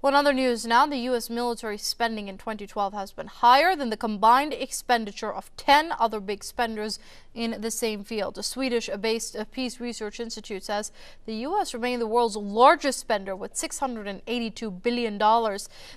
Well, in other news now, the U.S. military spending in 2012 has been higher than the combined expenditure of 10 other big spenders in the same field. A Swedish-based Peace Research Institute says the U.S. remained the world's largest spender with $682 billion.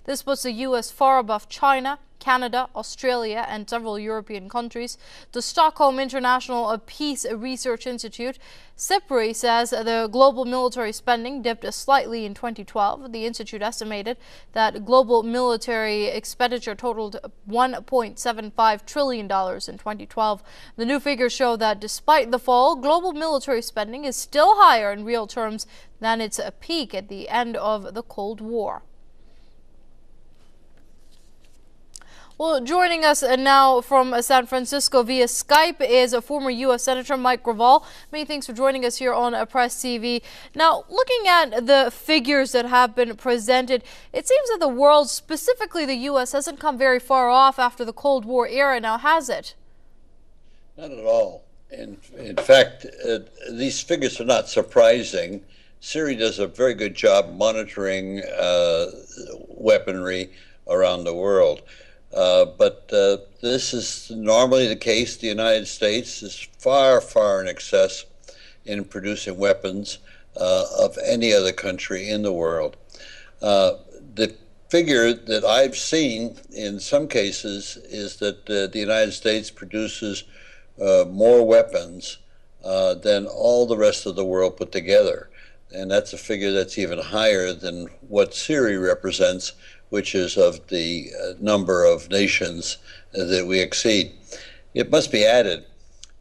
This puts the U.S. far above China, Canada, Australia, and several European countries. The Stockholm International Peace Research Institute, SIPRI, says the global military spending dipped slightly in 2012. The institute estimated that global military expenditure totaled $1.75 trillion in 2012. The new figures show that despite the fall, global military spending is still higher in real terms than its peak at the end of the Cold War. Well, joining us now from San Francisco via Skype is a former U.S. Senator Mike Gravel. Many thanks for joining us here on Press TV. Now, looking at the figures that have been presented, it seems that the world, specifically the U.S., hasn't come very far off after the Cold War era now, has it? Not at all. In fact, these figures are not surprising. Syria does a very good job monitoring weaponry around the world. But this is normally the case. The United States is far, far in excess in producing weapons of any other country in the world. The figure that I've seen in some cases is that the United States produces more weapons than all the rest of the world put together. And that's a figure that's even higher than what Syria represents, which is of the number of nations that we exceed. It must be added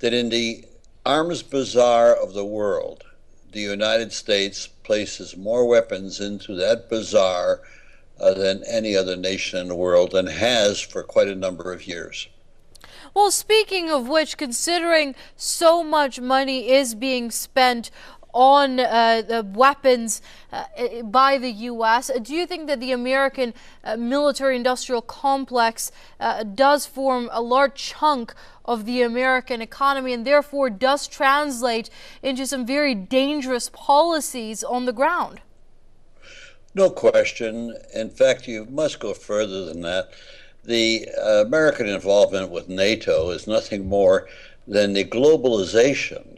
that in the arms bazaar of the world, the United States places more weapons into that bazaar than any other nation in the world, and has for quite a number of years. Well, speaking of which, considering so much money is being spent on the weapons by the U.S., do you think that the American military-industrial complex does form a large chunk of the American economy and therefore does translate into some very dangerous policies on the ground? No question. In fact, you must go further than that. The American involvement with NATO is nothing more than the globalization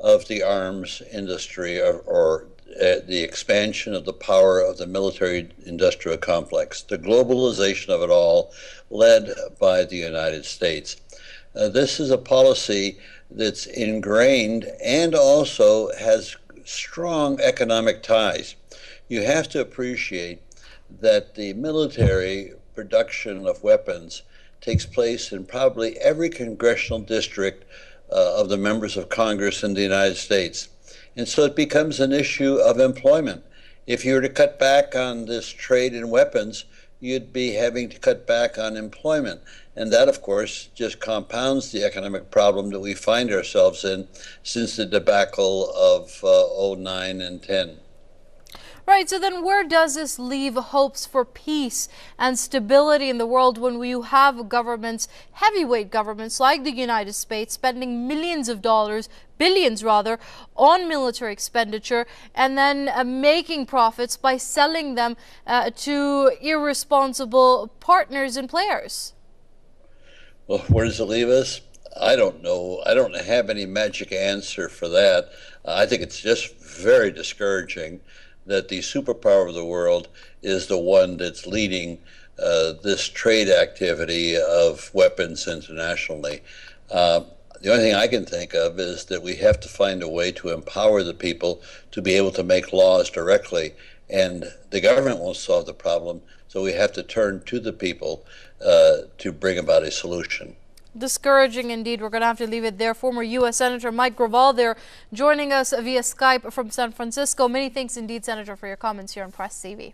of the arms industry, or the expansion of the power of the military-industrial complex, the globalization of it all led by the United States. This is a policy that's ingrained and also has strong economic ties. You have to appreciate that the military production of weapons takes place in probably every congressional district of the members of Congress in the United States. And so it becomes an issue of employment. If you were to cut back on this trade in weapons, you'd be having to cut back on employment. And that, of course, just compounds the economic problem that we find ourselves in since the debacle of 09 and 10. Right, so then where does this leave hopes for peace and stability in the world when we have governments, heavyweight governments like the United States, spending millions of dollars, billions rather, on military expenditure and then making profits by selling them to irresponsible partners and players? Well, where does it leave us? I don't know. I don't have any magic answer for that. I think it's just very discouraging that the superpower of the world is the one that's leading this trade activity of weapons internationally. The only thing I can think of is that we have to find a way to empower the people to be able to make laws directly, and the government won't solve the problem, so we have to turn to the people to bring about a solution. Discouraging indeed. We're going to have to leave it there. Former U.S. Senator Mike Gravel there joining us via Skype from San Francisco. Many thanks indeed, Senator, for your comments here on Press TV.